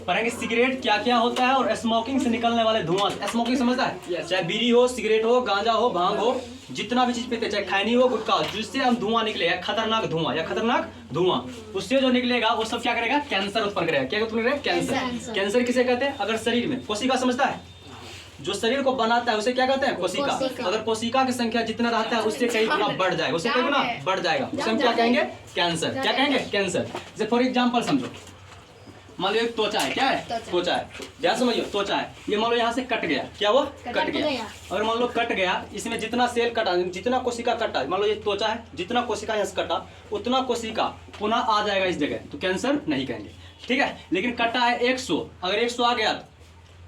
पढ़ेंगे सिगरेट क्या क्या होता है और स्मोकिंग से निकलने वाले धुआं। स्मोकिंग समझता है? चाहे बीड़ी हो, सिगरेट हो, गांजा हो, भांग हो, जितना भी चीज पीते, चाहे खैनी हो, गुटखा हो, जिससे हम धुआं निकलेगा, खतरनाक धुआं या खतरनाक धुआं, उससे जो निकलेगा वो सब क्या करेगा? कैंसर उत्पन्न करेगा। क्या उत्पन्न करेगा? कैंसर। कैंसर किसे कहते हैं? अगर शरीर में कोशिका समझता है, जो शरीर को बनाता है उसे क्या कहते हैं? कोशिका। अगर कोशिका की संख्या जितना रहता है उससे कई गुना बढ़ जाएगा, उससे कई गुना बढ़ जाएगा, उसे हम क्या कहेंगे? कैंसर। क्या कहेंगे? कैंसर। जैसे फॉर एग्जांपल समझो, मान लो एक त्वचा है। क्या है? त्वचा है। ध्यान समझिए, त्वचा है, ये मान लो यहाँ से कट गया। क्या हुआ? कट गया। और मान लो कट गया, इसमें जितना सेल कटा, जितना कोशिका कटा, मान लो ये त्वचा है, जितना कोशिका यहाँ से कटा उतना कोशिका पुनः आ जाएगा इस जगह, तो कैंसर नहीं कहेंगे। ठीक है। लेकिन कटा है 100, अगर 100 आ गया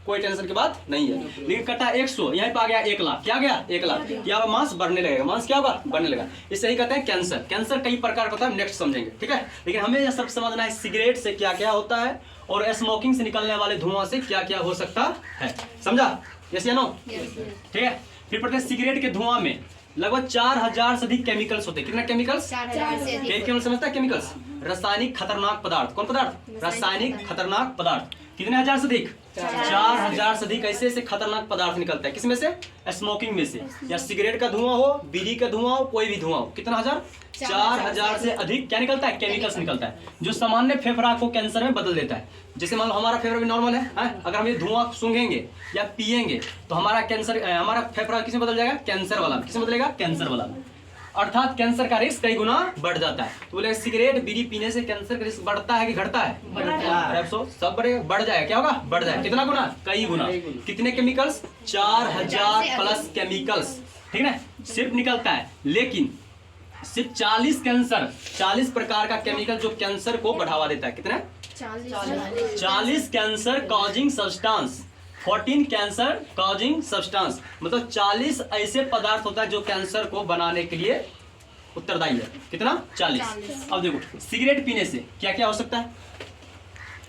कोई टेंशन की बात नहीं है। लेकिन कटा 100, यहाँ पे आ गया 1 लाख। क्या गया? 1 लाख। क्या मांस बढ़ने लगेगा, मांस क्या होगा? बढ़ने लगेगा। इससे ही कहते हैं कैंसर। कैंसर कई प्रकार का होता है, नेक्स्ट समझेंगे। ठीक है। लेकिन हमें यह सब समझना है सिगरेट से क्या क्या होता है और स्मोकिंग से निकलने वाले धुआं से क्या क्या हो सकता है। समझा? यस या नो? ठीक है। फिर पढ़ते हैं सिगरेट के धुआं में लगभग 4000 से अधिक केमिकल्स होते हैं। कितने केमिकल्स? 4000 समझता है? केमिकल्स, रासायनिक खतरनाक पदार्थ। कौन पदार्थ? रासायनिक खतरनाक पदार्थ। कितने हजार से अधिक? 4000 से अधिक ऐसे ऐसे खतरनाक पदार्थ निकलता है। किसमें से? स्मोकिंग में से, या सिगरेट का धुआं हो, बीड़ी का धुआं हो, कोई भी धुआं हो। कितना हजार? 4000 से अधिक क्या निकलता है? केमिकल्स निकलता है, जो सामान्य फेफड़ा को कैंसर में बदल देता है। जैसे मान लो हमारा फेफड़ा भी नॉर्मल है, अगर हम ये धुआं सूंघेंगे या पिएंगे तो हमारा कैंसर, हमारा फेफड़ा किसमें बदल जाएगा? कैंसर वाला। किसमें बदलेगा? कैंसर वाला। अर्थात कैंसर का रिस्क कई गुना बढ़ जाता है। तो बोले सिगरेट बीड़ी पीने से कैंसर का रिस्क बढ़ता है कि घटता है? सब बढ़ जाएगा। क्या होगा? बढ़ जाएगा। कितना गुना? कई गुना। कितने केमिकल्स? 4000 plus chemicals. ठीक है। सिर्फ निकलता है, लेकिन सिर्फ 40 प्रकार का केमिकल जो कैंसर को बढ़ावा देता है। कितना? 40 cancer causing substance, 14 cancer causing substance, मतलब 40 ऐसे पदार्थ होता है जो कैंसर को बनाने के लिए उत्तरदायी है। कितना? 40। अब देखो सिगरेट पीने से क्या क्या हो सकता है।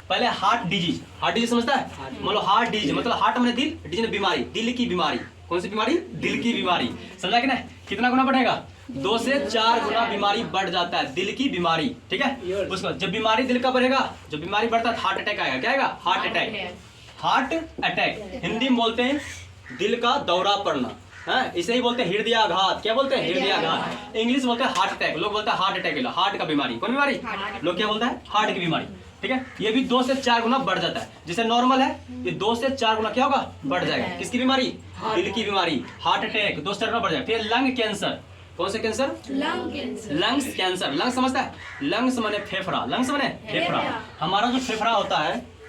पहले हार्ट डिजीज। हार्ट डिजीज समझता है? मान लो हार्ट डिजीज मतलब हार्ट मैंने दिल, डिजीज में बीमारी, दिल की बीमारी। कौन सी बीमारी? दिल की बीमारी। समझा कि नहीं? कितना गुना बढ़ेगा? 2 से 4 गुना बीमारी बढ़ जाता है, दिल की बीमारी। ठीक है। उसको जब बीमारी दिल का बढ़ेगा, जब बीमारी बढ़ता है हार्ट अटैक आएगा। क्या आएगा? Heart attack. Heart attack Hindi में बोलते हैं दिल का दौरा पड़ना, है इसे ही बोलते हैं हृदयाघात। क्या बोलते हैं? हृदयाघात। इंग्लिश बोलते हैं हार्ट अटैक, लोग बोलते हैं हार्ट अटैक, हार्ट का बीमारी। कौन बीमारी? लोग क्या बोलते हैं? हार्ट की बीमारी। ठीक है। ये भी 2 से 4 गुना बढ़ जाता है। जैसे नॉर्मल है, ये 2 से 4 गुना क्या होगा? बढ़ जाएगा। किसकी बीमारी? दिल की बीमारी। हार्ट अटैक 2 से 4 गुना बढ़ जाएगा। फिर लंग कैंसर। कौन से कैंसर? Lungs cancer. लंग्स समझता है? लंग्स माने फेफड़ा। लंग्स माने फेफड़ा। हमारा जो फेफड़ा होता है,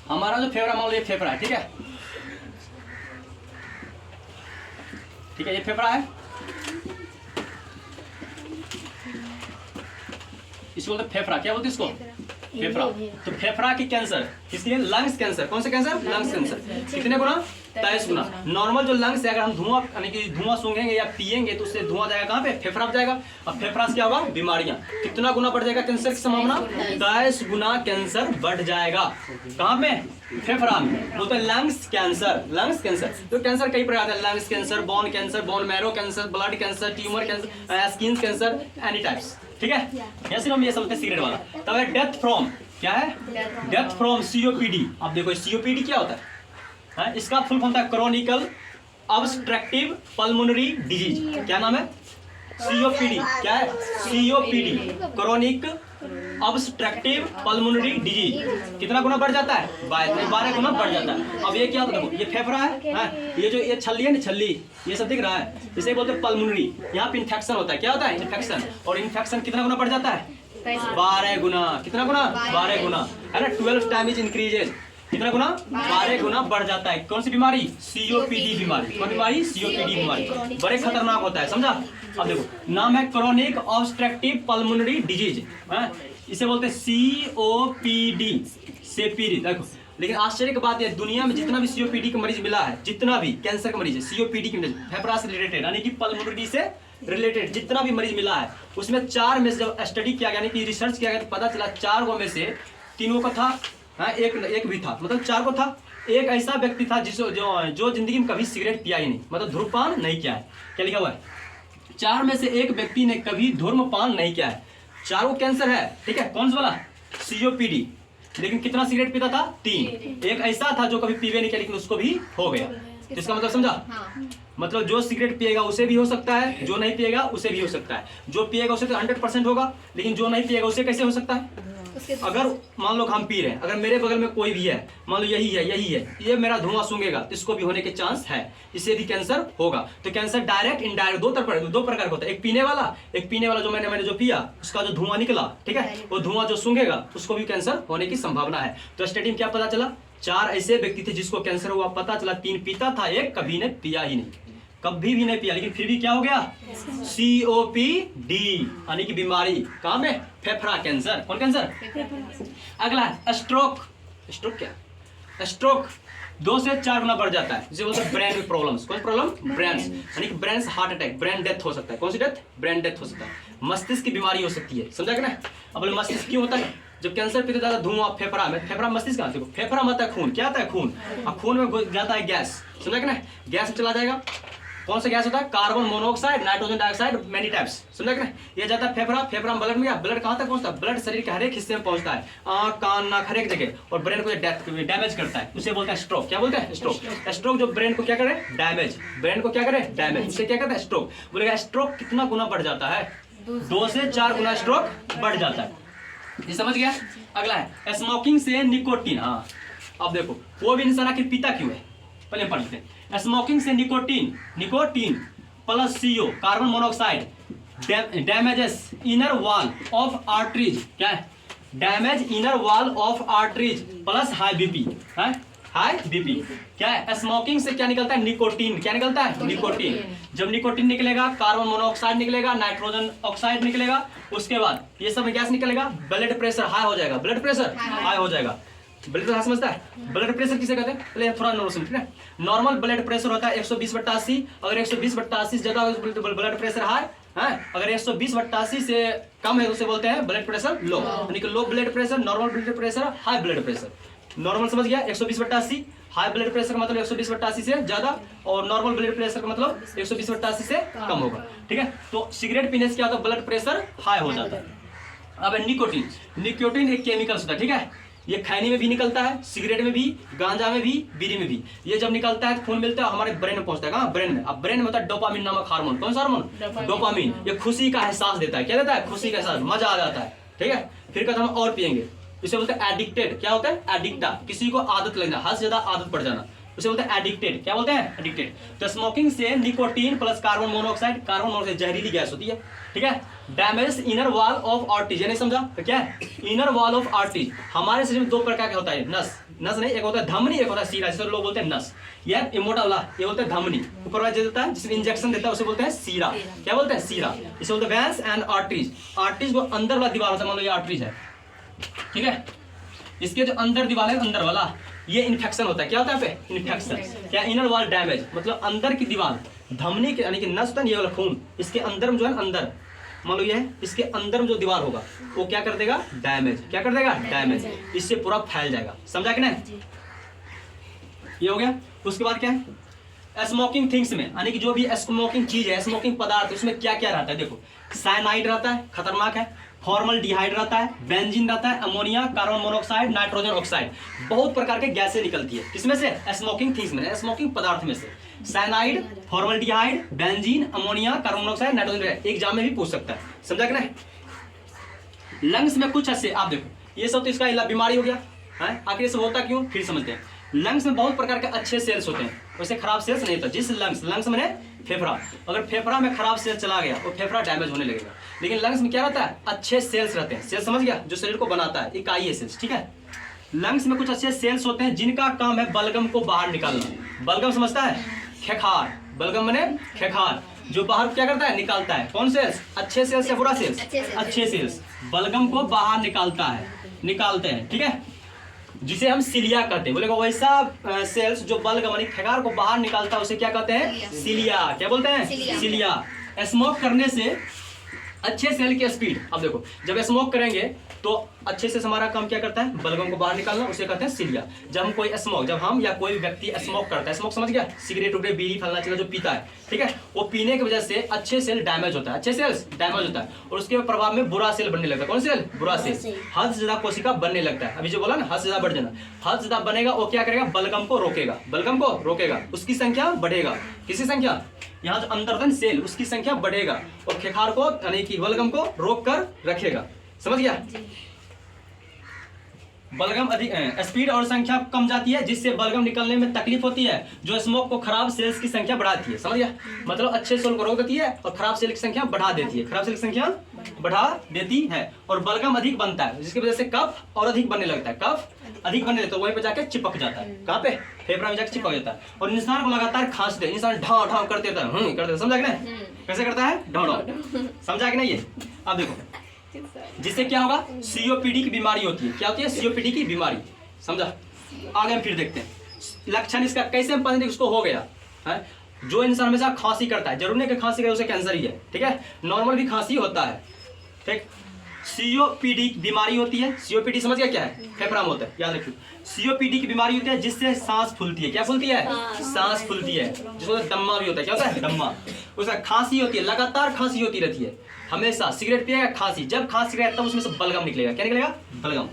हमारा जो फेफड़ा, मान लो ये फेफड़ा है। ठीक है। ठीक है, ये फेफड़ा है, इसको बोलते फेफड़ा। क्या बोलते इसको? फेफड़ा। तो फेफड़ा की कैंसर किसके लिए? Lungs cancer. कौन सा कैंसर? Lungs cancer. कितने गुना? 23 गुना। नॉर्मल जो लंग्स है, अगर हम धुआं यानी कि धुआं सूंघेंगे या पिएंगे तो उससे धुआं जाएगा कहाँ पे? फेफड़ा पे जाएगा। अब फेफड़ा से क्या होगा? बीमारियां। कितना गुना बढ़ जाएगा कैंसर की संभावना? 23 गुना कैंसर बढ़ जाएगा। कहाँ में? फेफड़ा में। बोलते हैं लंग्स कैंसर। Lungs cancer. तो कैंसर कई प्रकार है, lungs cancer, bone cancer, bone marrow cancer, blood cancer, tumour cancer, skin cancer, any types. ठीक है। या सिर्फ हम ये समझते हैं सिगरेट वाला। तब है डेथ फ्रॉम। क्या है? Death from COPD. अब देखो सीओपीडी क्या होता है? इसका फुल फॉर्म होता है क्रोनिकल ऑब्स्ट्रक्टिव पल्मोनरी डिजीज। क्या नाम है? सीओपीडी। क्या है? COPD, chronic obstructive pulmonary disease. कितना गुना बढ़ जाता है? 12 गुना बढ़ जाता है। अब ये क्या होता है? देखो ये फेफड़ा है, ये जो ये छल्ली है ना, छल्ली, ये सब दिख रहा है, इसे बोलते हैं पल्मोनरी। यहाँ पे इन्फेक्शन होता है। क्या होता है? इन्फेक्शन। और इन्फेक्शन कितना गुना बढ़ जाता है? 12 गुना। कितना गुना? 12 गुना, है ना। 12 टाइम्स इंक्रीजेज। कितना गुना? 12 गुना बढ़ जाता है। कौन सी बीमारी? सीओपीडी बीमारी। कौन बीमारी? सीओपीडी बीमारी। बड़े खतरनाक होता है। समझा? अब देखो नाम है क्रोनिक ऑब्स्ट्रक्टिव पल्मोनरी डिजीज। इसे बोलते हैं सीओपीडी से पीड़ित। देखो लेकिन आश्चर्य की बात है, दुनिया में जितना भी सीओपीडी का मरीज मिला है, जितना भी कैंसर का मरीज है, सीओपीडी की मरीज, फेफड़ा से रिलेटेड यानी कि पल्मोनरी से रिलेटेड जितना भी मरीज मिला है, उसमें 4 में से जब स्टडी किया गया, यानी कि रिसर्च किया गया, तो पता चला 4 गो में से 3 का था, एक भी था, मतलब 4 को था। एक ऐसा व्यक्ति था जो जिंदगी में कभी सिगरेट पिया ही नहीं, मतलब धूम्रपान नहीं किया है। क्या लिखा हुआ है? 4 में से एक व्यक्ति ने कभी धूम्रपान नहीं किया है। चारों कैंसर है, ठीक है। कौन सा वाला? COPD। लेकिन कितना सिगरेट पीता था? 3। एक ऐसा था जो कभी पीवे नहीं किया लेकिन उसको भी हो गया। इसका मतलब समझा? हाँ। मतलब जो सिगरेट पिएगा उसे भी हो सकता है, जो नहीं पिएगा उसे भी हो सकता है। जो पिएगा उसे तो 100% होगा, लेकिन जो नहीं पिएगा उसे कैसे हो सकता है? अगर मान लो हम पी रहे हैं, अगर मेरे बगल में कोई भी है, मान लो यही है, ये मेरा धुआं सूंघेगा, इसको भी होने के चांस है, इससे भी कैंसर होगा। तो कैंसर डायरेक्ट इनडायरेक्ट दो प्रकार का होता है। एक पीने वाला जो मैंने जो पिया उसका जो धुआं निकला, ठीक है, वो धुआं जो सूंघेगा उसको भी कैंसर होने की संभावना है। तो स्टडी में क्या पता चला? 4 ऐसे व्यक्ति थे जिसको कैंसर हुआ, पता चला 3 पीता था, एक कभी ने पिया ही नहीं, कभी भी नहीं पिया, लेकिन फिर भी क्या हो गया? COPD यानी कि बीमारी। कहाँ में? फेफड़ा कैंसर। कौन कैंसर? अगला स्ट्रोक। स्ट्रोक क्या? स्ट्रोक 2 से 4 गुना बढ़ जाता है, जिसे बोलते हैं ब्रेन में प्रॉब्लम्स। कौन प्रॉब्लम? ब्रेन यानी कि brain heart attack, brain death हो सकता है। कौन सी डेथ? ब्रेन डेथ हो सकता है। मस्तिष्क की बीमारी हो सकती है, समझा कि ना? अब बोले मस्तिष्क क्यों होता है? जब कैंसर पीते जाता धुआं फेफड़ा में, फेफड़ा मस्तिष्क कहाँ? देखो फेफड़ा मत है खून, क्या आता है? खून। और खून में जाता है गैस, समझा कि ना? गैस में चला जाएगा। कौन सा गैस होता है? Carbon monoxide, nitrogen dioxide, many types, समझा कि ना? ये जाता है फेफड़ा में ब्लड में गया। ब्लड कहाँ तक पहुंचता है? ब्लड शरीर के हर एक हिस्से में पहुंचता है, आँख कान नाक हर एक जगह, और ब्रेन को डैमेज करता है। उसे बोलते हैं स्ट्रोक। क्या बोलते हैं? स्ट्रोक। स्ट्रोक जो ब्रेन को क्या करे? डैमेज। ब्रेन को क्या करे? डैमेज। उसे क्या कहते हैं? स्ट्रोक। बोलेगा स्ट्रोक कितना गुना बढ़ जाता है? 2 से 4 गुना स्ट्रोक बढ़ जाता है। ये समझ गया? अगला है स्मोकिंग से निकोटीन। हाँ, अब देखो वो भी इंसान आखिर पीता क्यों है, पहले पढ़ते हैं। स्मोकिंग से nicotine plus CO carbon monoxide damages inner wall of arteries. क्या है? Damage inner wall of arteries plus high BP है। हाई बीपी क्या है? स्मोकिंग से क्या निकलता है? निकोटीन। क्या निकलता है? निकोटीन। जब निकोटीन निकलेगा, कार्बन मोनोऑक्साइड निकलेगा, नाइट्रोजन ऑक्साइड निकलेगा, उसके बाद ये सब गैस निकलेगा, ब्लड प्रेशर हाई हो जाएगा। ब्लड प्रेशर हाई हो जाएगा। ब्लड प्रेशर समझता है? ब्लड प्रेशर किसे कहते हैं? पहले थोड़ा नॉर्मल, नॉर्मल ब्लड प्रेशर होता है 120/80। अगर 120/80 से ज्यादा ब्लड प्रेशर हाई है, अगर 120/80 से कम है तो उसे बोलते हैं ब्लड प्रेशर लो, यानी कि low blood pressure, normal blood pressure, high blood pressure. Normal समझ गया? 120/80। हाई ब्लड प्रेशर का मतलब 120/80 से ज्यादा, और नॉर्मल ब्लड प्रेशर का मतलब 120/80 से कम होगा, ठीक है। तो सिगरेट पीने से क्या होता है? ब्लड प्रेशर हाई हो जाता है। अब निकोटीन एक केमिकल होता है, ठीक है। ये खैनी में भी निकलता है, सिगरेट में भी, गांजा में भी, बीड़ी में भी। ये जब निकलता है खून मिलता है, हमारे ब्रेन में पहुंचता है। कहाँ? ब्रेन में। अब ब्रेन में होता है डोपामिन नामक हार्मोन। कौन सा हार्मोन? डोपामिन। ये खुशी का एहसास देता है। क्या देता है? खुशी का एहसास, मजा आ जाता है, ठीक है। फिर कहते हम और पियेंगे, इसे बोलते हैं एडिक्टेड। क्या होता है? एडिक्टा, किसी को आदत लगना, हद से ज्यादा आदत पड़ जाना, उसे बोलते हैं एडिक्टेड। क्या बोलते हैं? एडिक्टेड। तो स्मोकिंग से nicotine plus carbon monoxide, carbon monoxide जहरीली गैस होती है, ठीक है। Damage inner wall of arteries, नहीं समझा तो क्या है? Inner wall of arteries. हमारे शरीर में 2 प्रकार का होता है, नस नहीं, एक होता है धमनी, एक होता है सीरा, जिसे लोग बोलते हैं नस। यह मोटा वाला ये बोलते हैं धमनी, ऊपर वाला जो देता है जिसमें इंजेक्शन देता है उसे बोलते हैं सीरा। क्या बोलते हैं? सीरा। इसे बोलते हैं वेंस एंड आर्टरीज। आर्टरीज को अंदर वाला दीवार होता है, मान लो ये आर्टरीज है, ठीक है। इसके जो अंदर दीवार है, अंदर वाला, ये इन्फेक्शन होता है। क्या होता है पे? इन्फेक्शन। क्या? इनर वॉल डैमेज, मतलब अंदर की दीवार, धमनी के यानी कि नस होता है, ये वाला खून, इसके अंदर में जो है, अंदर मान लो ये है, इसके अंदर में जो दीवार होगा वो क्या कर देगा? डैमेज। क्या कर देगा? डैमेज। इससे पूरा फैल जाएगा, समझा कि नहीं? ये हो गया। उसके बाद क्या है? स्मोकिंग थिंग्स में, यानी कि जो भी स्मोकिंग चीज है, स्मोकिंग पदार्थ, उसमें क्या क्या रहता है? देखो, साइनाइड रहता है, खतरनाक है। फॉर्मल्डिहाइड रहता है, बेंजीन रहता है, ammonia, carbon monoxide, nitrogen oxide, बहुत प्रकार के गैसें निकलती है। किसमें से? स्मोकिंग थिंग्स में, स्मोकिंग पदार्थ में से। Cyanide, formaldehyde, benzene, ammonia, carbon monoxide, nitrogen, exam में भी पूछ सकता है, समझा कि नहीं? लंग्स में कुछ ऐसे, आप देखो ये सब तो इसका इलाज बीमारी हो गया है। आखिर ये सब होता क्यों? फिर समझते हैं। लंग्स में बहुत प्रकार के अच्छे सेल्स होते हैं, वैसे खराब सेल्स नहीं होता। जिस लंग्स मैंने फेफड़ा, अगर फेफड़ा में खराब सेल्स चला गया तो फेफड़ा डैमेज होने लगेगा। लेकिन लंग्स में क्या रहता है? अच्छे सेल्स रहते हैं। सेल्स समझ गया? जो शरीर को बनाता है, इकाई है सेल्स, ठीक है। लंग्स में कुछ अच्छे सेल्स होते हैं जिनका काम है बलगम को बाहर निकालना। बलगम समझता है? खेखार, बलगम माने खेखार, जो बाहर क्या करता है? निकालता है। Cone cells? अच्छे सेल्स या बुरा सेल्स? अच्छे सेल्स बलगम को बाहर निकालता है, निकालते हैं, ठीक है। जिसे हम सिलिया कहते हैं। बोलेगा वैसा सेल्स जो बलगम यानी खेखार को बाहर निकालता है उसे क्या कहते हैं? सिलिया। क्या बोलते हैं? सिलिया। स्मोक करने से अच्छे सेल की स्पीड। अब देखो जब स्मोक करेंगे तो अच्छे से हमारा काम क्या करता है, बलगम को बाहर निकालना, उसे कहते हैं सिलिया। जब हम या कोई व्यक्ति स्मोक करता है, स्मोक समझ गया, सिगरेट उगरेट बीड़ी फलना चला जो पीता है, ठीक है, वो पीने की वजह से अच्छे सेल डैमेज होता है, अच्छे सेल्स डैमेज होता है और उसके प्रभाव में बुरा सेल बनने लगता है। कौन सेल? बुरा सेल। हद से ज्यादा कोशिका बनने लगता है। अभी जो बोला ना हद से ज्यादा बढ़ जाना, हद से ज्यादा बनेगा वो क्या करेगा, बलगम को रोकेगा, बलगम को रोकेगा, उसकी संख्या बढ़ेगा। किसकी संख्या? यहाँ जो अंतर्धन सेल उसकी संख्या बढ़ेगा और खेखार को यानी कि बलगम को रोक कर रखेगा। समझ गया? बलगम अधिक स्पीड और संख्या कम जाती है जिससे बलगम निकलने में तकलीफ होती है, जो स्मोक को खराब सेल्स की संख्या बढ़ाती है। समझ गया? मतलब अच्छे सेल को रोक देती है और खराब सेल की संख्या बढ़ा देती है, खराब सेल की संख्या बढ़ा देती है और बलगम अधिक बनता है जिसकी वजह से कफ और अधिक बनने लगता है, कफ अधिक बनने लगता है, वहीं पे जाके चिपक जाता है। कहाँ पे? फेफड़ा में जाके चिपक जाता है और इंसान को लगातार खांसते, इंसान ढाव ढाव करते रहता है, करते, समझा कि नहीं? कैसे करता है? ढाव ढाव, समझा कि नहीं? ये अब देखो जिससे क्या होगा, सीओपीडी की बीमारी होती है। क्या होती है? सीओपीडी की बीमारी। समझा? आगे हम फिर देखते हैं लक्षण इसका कैसे हम पता उसको हो गया है। जो इंसान हमेशा खांसी करता है, जरूर नहीं कि खांसी करे उसे कैंसर ही है, ठीक है, नॉर्मल भी खांसी होता है, ठीक। सीओपीडी की बीमारी होती है, सीओपीडी समझ गया क्या है? फेफड़ा में होता है, याद रखिए। सीओपीडी की बीमारी होती है जिससे सांस फूलती है। क्या फूलती है? सांस फूलती है, जिसमें दम्मा भी होता है। क्या होता है? दम्मा। उसका खांसी होती है, लगातार खांसी होती रहती है हमेशा। सिगरेट पिएगा खांसी, जब खांसी करेगा तब उसमें से बलगम निकलेगा। क्या निकलेगा? बलगम।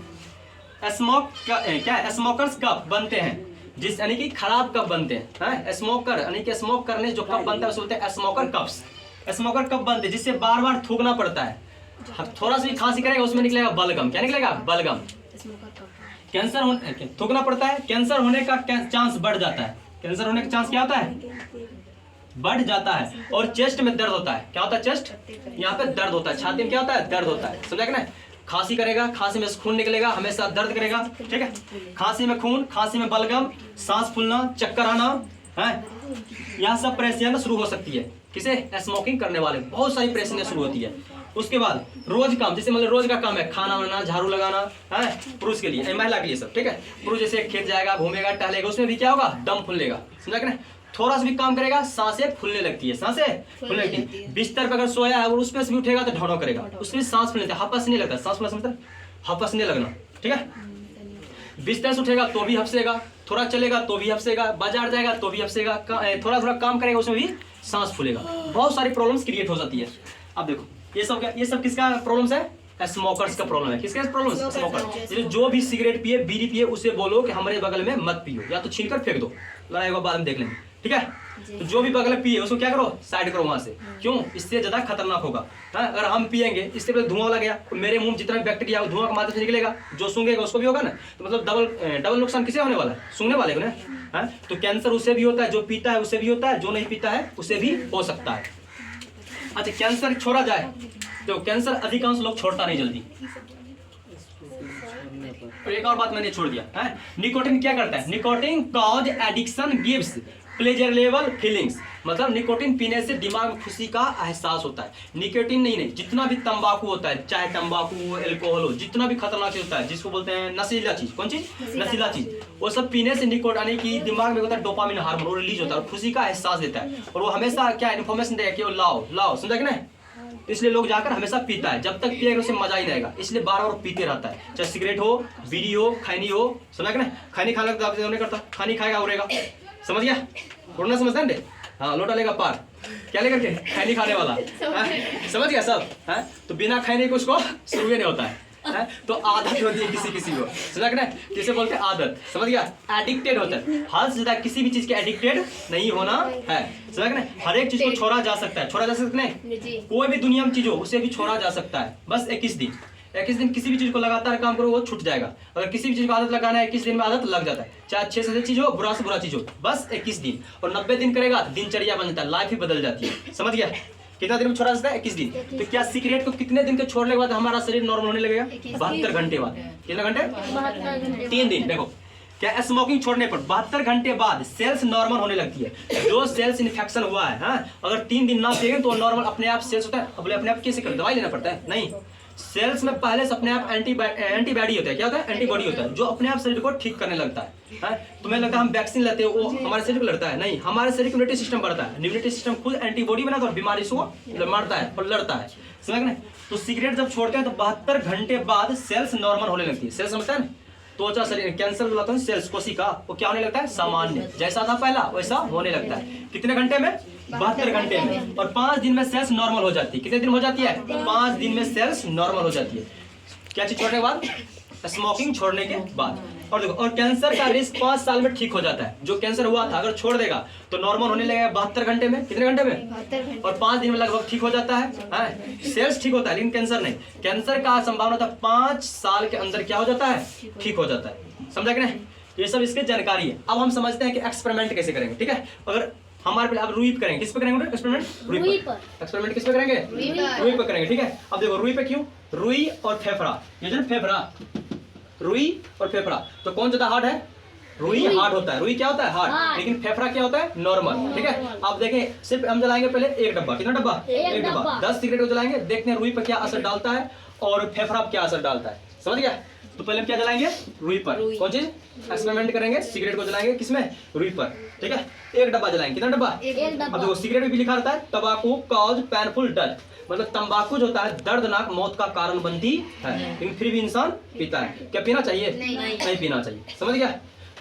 क्या स्मोकर्स कब बनते हैं, जिस यानी कि खराब कब बनते हैं, स्मोकर यानी कि स्मोक करने जो कब बनता है उसे बोलते हैं स्मोकर कप्स। स्मोकर कब बनते हैं? जिससे बार बार थूकना पड़ता है, थोड़ा सा भी खांसी करेगा उसमें निकलेगा बलगम। क्या निकलेगा? बलगम। कैंसर होने थूकना पड़ता है, कैंसर होने का चांस बढ़ जाता है। कैंसर होने का चांस क्या होता है? बढ़ जाता है। और चेस्ट में दर्द होता है। क्या होता है? चेस्ट, यहाँ पे दर्द होता है, छाती में क्या होता है? दर्द होता है। समझा कि नहीं? खांसी करेगा, खांसी में खून निकलेगा, हमेशा दर्द करेगा, ठीक है। खांसी में खून, खांसी में बलगम, सांस फूलना, चक्कर आना है, यहाँ सब परेशानियां शुरू हो सकती है। किसे? स्मोकिंग करने वाले बहुत सारी परेशानियां शुरू होती है। उसके बाद रोज काम, जैसे मतलब रोज का काम है खाना बनाना, झाड़ू लगाना है, पुरुष के लिए, महिला के लिए सब, ठीक है। पुरुष जैसे खेत जाएगा, घूमेगा, टहलेगा, उसमें भी क्या होगा? दम फूलेगा। समझा कि नहीं? थोड़ा सा भी काम करेगा सांसें फूलने लगती है, सांसें फूलने लगती है। बिस्तर पर अगर सोया है और उसमें से भी उठेगा तो ढौढौ करेगा, उसमें सांस फूलने लगता है, हपस नहीं लगता, सांस फूलना समझता, हपसने लगना, ठीक है। बिस्तर से उठेगा तो भी हपसेगा, थोड़ा चलेगा तो भी हपसेगा, बाजार जाएगा तो भी हपसेगा, थोड़ा थोड़ा काम करेगा उसमें भी सांस फूलेगा। बहुत सारी प्रॉब्लम्स क्रिएट हो जाती है। अब देखो ये सब किसका प्रॉब्लम्स है? स्मोकर्स का प्रॉब्लम है। किसका प्रॉब्लम? स्मोकर। जो भी सिगरेट पिए, बीड़ी पिए, उसे बोलो कि हमारे बगल में मत पियो, या तो छीन कर फेंक दो, लड़ाई को बाद में देख लेंगे, ठीक है। तो जो भी बगल में पिए उसको क्या करो? साइड करो वहां से। क्यों? इससे ज्यादा खतरनाक होगा। अगर हम पिएंगे, इससे पहले धुआं लग गया तो मेरे मुंह जितना भी बैक्टीरिया धुआं के माध्यम से निकलेगा, जो सूंघेगा उसको भी होगा ना, तो मतलब डबल नुकसान किसे होने वाला है? सूंघने वाले को ना। तो कैंसर उसे भी होता है, जो पीता है उसे भी होता है, जो नहीं पीता है उसे भी हो सकता है। अच्छा, कैंसर छोड़ा जाए तो कैंसर अधिकांश लोग छोड़ता नहीं जल्दी। और एक और बात मैंने छोड़ दिया है, निकोटिन क्या करता है? Nicotine cause addiction gives pleasurable feelings. मतलब निकोटिन पीने से दिमाग में खुशी का एहसास होता है। निकोटिन नहीं, जितना भी तंबाकू होता है, चाहे तंबाकू, अल्कोहल हो, जितना भी खतरनाक चीज होता है, जिसको बोलते हैं नशीला चीज। कौन चीज? नशीला चीज। वो सब पीने से निकोटिन यानी कि दिमाग में होता है डोपामिन हार्मोन रिलीज होता है और खुशी का एहसास देता है, और वो हमेशा क्या इन्फॉर्मेशन देगा कि वो लाओ लाओ, समझा कि नहीं? इसलिए लोग जाकर हमेशा पीता है, जब तक पिएगा उसे मजा ही रहेगा, इसलिए बार बार पीते रहता है, चाहे सिगरेट हो, बीड़ी हो, खैनी हो। समझा कि नहीं? खैनी खाने का नहीं करता, खैनी खाएगा उड़ेगा, समझ गया? उड़ना समझता है? हाँ, लोटा लेगा पार, क्या लेकर के? खैनी खाने वाला, समझ गया सब है। तो बिना खैनी को उसको शुरू नहीं होता है। तो आदत होती है किसी किसी को, समझा कि नहीं? किसे बोलते हैं? आदत। समझ गया? एडिक्टेड होता है। हद से ज्यादा किसी भी चीज के एडिक्टेड नहीं होना है, समझा कि नहीं? हर एक चीज को छोड़ा जा सकता है, छोड़ा जा सकता नहीं, कोई भी दुनिया में चीज हो उसे भी छोड़ा जा सकता है, बस 21 दिन। 21 दिन किसी भी चीज को लगातार काम करो वो छूट जाएगा। अगर किसी भी चीज को आदत लगाना है 21 दिन में आदत लग जाता है, चाहे अच्छे से चीज हो, बुरा से बुरा चीज हो, बस 21 दिन। और 90 दिन करेगा तो दिनचर्या बन जाता है, लाइफ ही बदल जाती है। समझ गया? कितना दिन में छोड़ा जाता है? 21 दिन। तो क्या सिगरेट को कितने दिन के छोड़ने के बाद हमारा शरीर नॉर्मल होने लगेगा? 72 घंटे बाद। कितने घंटे? 3 दिन। देखो क्या स्मोकिंग छोड़ने पर 72 घंटे बाद सेल्स नॉर्मल होने लगती है। जो सेल्स इन्फेक्शन हुआ है, हाँ, अगर 3 दिन ना पिएंगे तो नॉर्मल अपने आप सेल्स होता है। अब अपने आप कैसे कर? दवाई लेना पड़ता है? नहीं, सेल्स में पहले से अपने आप एंटीबॉडी होता है। क्या होता है? एंटीबॉडी होता है, जो अपने आप शरीर को ठीक करने लगता है। तुम्हें लगता है हम वैक्सीन लेते हैं वो हमारे शरीर को लड़ता है? नहीं, हमारे शरीर का इम्यूनिटी सिस्टम बढ़ता है, इम्यूनिटी सिस्टम खुद एंटीबॉडी बनाता है और बीमारी से मारता है और लड़ता है। समझ गए? तो सिगरेट जब छोड़ते हैं तो 72 घंटे बाद सेल्स नॉर्मल होने लगती है। सेल्स समझता है ना, त्वचा शरीर कैंसर बुलाते हैं सेल्स कोशिका, वो क्या होने लगता है? सामान्य, जैसा था पहला वैसा होने लगता है। कितने घंटे में? 72 घंटे में। और 5 दिन में सेल्स नॉर्मल हो जाती है। कितने दिन हो जाती है? 5 दिन में सेल्स नॉर्मल हो जाती है। क्या चीज छोड़ने के बाद? स्मोकिंग छोड़ने के बाद। और देखो, और कैंसर का रिस्क 5 साल में ठीक हो जाता है। जो कैंसर हुआ था अगर छोड़ देगा तो नॉर्मल होने लगेगा 72 घंटे में। कितने घंटे में? और 5 दिन में लगभग ठीक हो जाता है। सेल्स ठीक होता है, लेकिन कैंसर नहीं। कैंसर का संभावना था 5 साल के अंदर क्या हो जाता है? ठीक हो जाता है। समझा कि नहीं? ये सब इसकी जानकारी है। अब हम समझते हैं कि एक्सपेरिमेंट कैसे करेंगे। ठीक है, अगर हमारे पे अब रुई पे करेंगे, किस पे करेंगे एक्सपेरिमेंट? रुई पर। एक्सपेरिमेंट किस पे करेंगे? रुई पे करेंगे। ठीक है, अब देखो रुई पे क्यों? रुई और फेफड़ा, ये जो फेफड़ा, रुई और फेफड़ा, तो कौन ज्यादा हार्ड है? रुई हार्ड होता है। रुई क्या होता है? हार्ड। लेकिन फेफड़ा क्या होता है? नॉर्मल। ठीक है, अब देखें, सिर्फ हम जलाएंगे पहले एक डब्बा। कितना डब्बा? एक डब्बा। 10 सिगरेट को जलाएंगे, देखते हैं रुई पर क्या असर डालता है और फेफड़ा पर क्या असर डालता है। समझ गया? तो पहले हम क्या जलाएंगे? रुई पर। कौन चीज? एक्सपेरिमेंट करेंगे, सिगरेट को जलाएंगे किसमें? रुई पर। ठीक है, एक डब्बा जलाएंगे। कितना डब्बा? एक डब्बा। अब देखो सिगरेट में भी लिखा रहता है तंबाकू कॉज पेनफुल डेथ, मतलब तंबाकू जो होता है दर्दनाक मौत का कारण बनती है, लेकिन फिर भी इंसान पीता है। क्या पीना चाहिए? नहीं पीना चाहिए। समझ गया?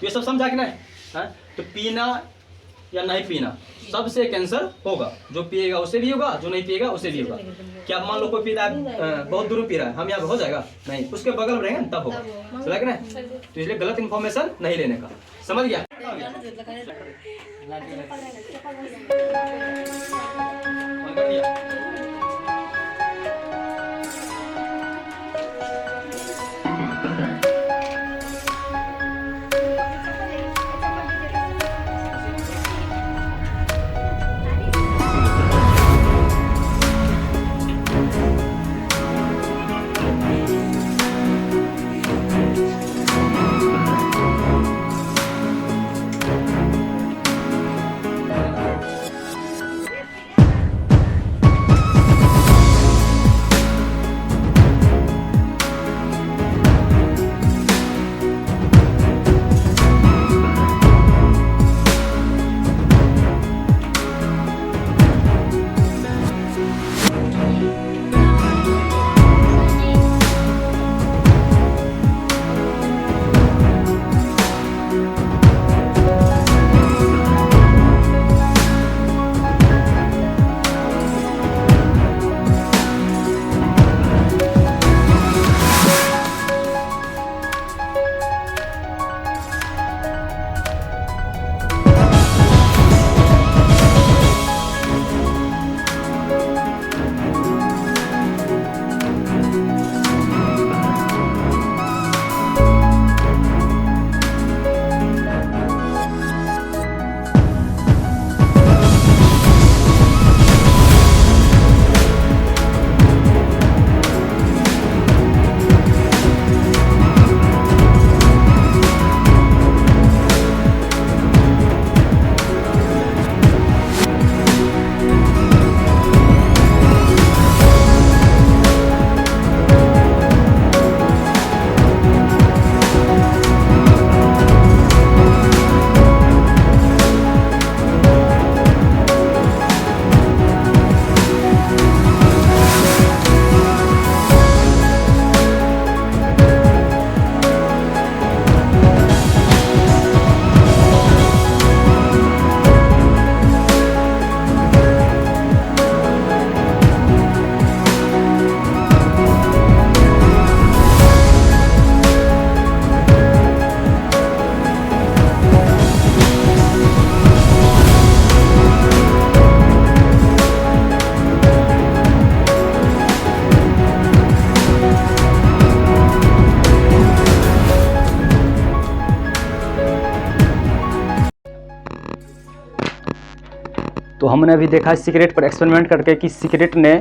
ये सब समझा कि नहीं? तो पीना या नहीं पीना, सबसे कैंसर होगा। जो पिएगा उसे भी होगा, जो नहीं पिएगा उसे भी होगा। क्या मान लो कोई पीता है, बहुत दूर पी रहा है, हम यहाँ हो जाएगा? नहीं, उसके बगल में रहेंगे तब होगा। समझा कि नहीं? तो इसलिए गलत इन्फॉर्मेशन नहीं लेने का। समझ गया? तो हमने अभी देखा सिगरेट पर एक्सपेरिमेंट करके कि सिगरेट ने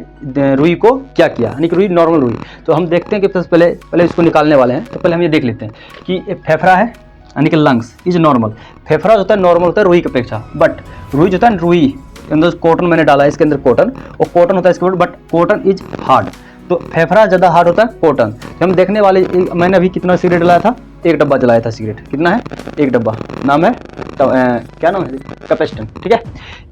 रुई को क्या किया, यानी कि रुई नॉर्मल रुई। तो हम देखते हैं कि पहले इसको निकालने वाले हैं। तो पहले हम ये देख लेते हैं कि एक फेफड़ा है, यानी कि लंग्स इज नॉर्मल। फेफड़ा जो होता है नॉर्मल होता है रुई की अपेक्षा, बट रुई जो होता है रुई के अंदर कॉटन मैंने डाला है, इसके अंदर कॉटन, और कॉटन होता है इसके ऊपर, बट कॉटन इज हार्ड। तो फेफड़ा ज़्यादा हार्ड होता है कॉटन। तो हम देखने वाले, मैंने अभी कितना सिगरेट डाला था एक डब्बा जलाया था सिगरेट, कितना है, एक डब्बा, नाम है क्या नाम है, कैपेसिटन, ठीक है,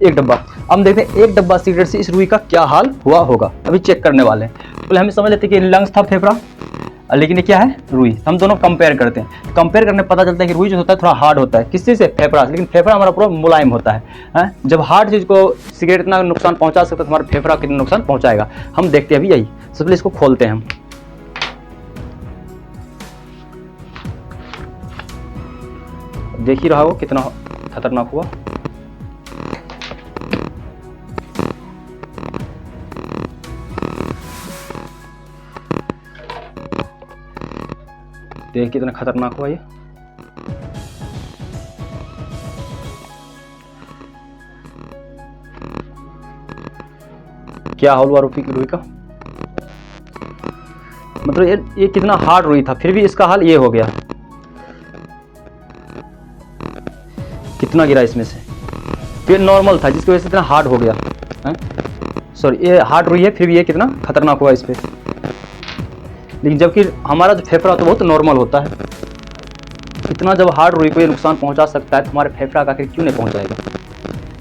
एक डब्बा। अब देखते हैं एक डब्बा सिगरेट से इस रुई का क्या हाल हुआ होगा, अभी चेक करने वाले हैं। पहले हमें समझ लेते हैं कि लंग्स था फेफड़ा, लेकिन ये क्या है, रुई। हम दोनों कंपेयर करते हैं, कंपेयर करने पता चलता है कि रुई जो होता है थोड़ा हार्ड होता है, किस चीज़ से, फेफड़ा से, लेकिन फेफड़ा हमारा पूरा मुलायम होता है। जब हार्ड चीज़ को सिगरेट इतना नुकसान पहुंचा सकता है तो हमारा फेफड़ा कितना नुकसान पहुंचाएगा, हम देखते हैं अभी यही। सबसे पहले इसको खोलते हैं हम, देख ही रहा हो कितना खतरनाक हुआ। देख कितना खतरनाक हुआ ये। क्या हाल हुआ रुई का, मतलब ये कितना हार्ड रुई था, फिर भी इसका हाल ये हो गया। कितना गिरा इसमें से, ये नॉर्मल था जिसकी वजह से इतना हार्ड हो गया। सॉरी, ये हार्ड रुई है, फिर भी ये कितना खतरनाक हुआ इस पे। लेकिन जबकि हमारा जो फेफड़ा तो बहुत नॉर्मल होता है, इतना जब हार्ड रुई को ये नुकसान पहुंचा सकता है तो हमारे फेफड़ा का आखिर क्यों नहीं पहुंचाएगा।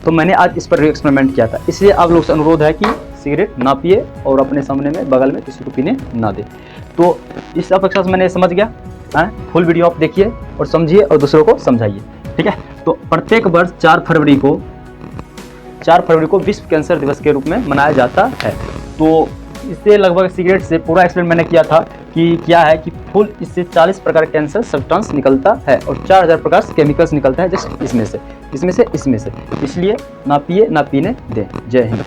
तो मैंने आज इस पर एक्सपेरिमेंट किया था, इसलिए आप लोग से अनुरोध है कि सिगरेट ना पिए और अपने सामने में बगल में किसी को पीने ना दे। तो इस अपेक्षा से मैंने समझ गया, फुल वीडियो आप देखिए और समझिए और दूसरों को समझाइए, ठीक है। तो प्रत्येक वर्ष 4 फरवरी को विश्व कैंसर दिवस के रूप में मनाया जाता है। तो इससे लगभग सिगरेट से पूरा एक्सप्लेन मैंने किया था कि क्या है कि फुल इससे 40 प्रकार का कैंसर सब्सटेंस निकलता है और 4000 प्रकार से केमिकल्स निकलता है जस्ट इसमें से, इसलिए ना पिए ना पीने दें। जय हिंद।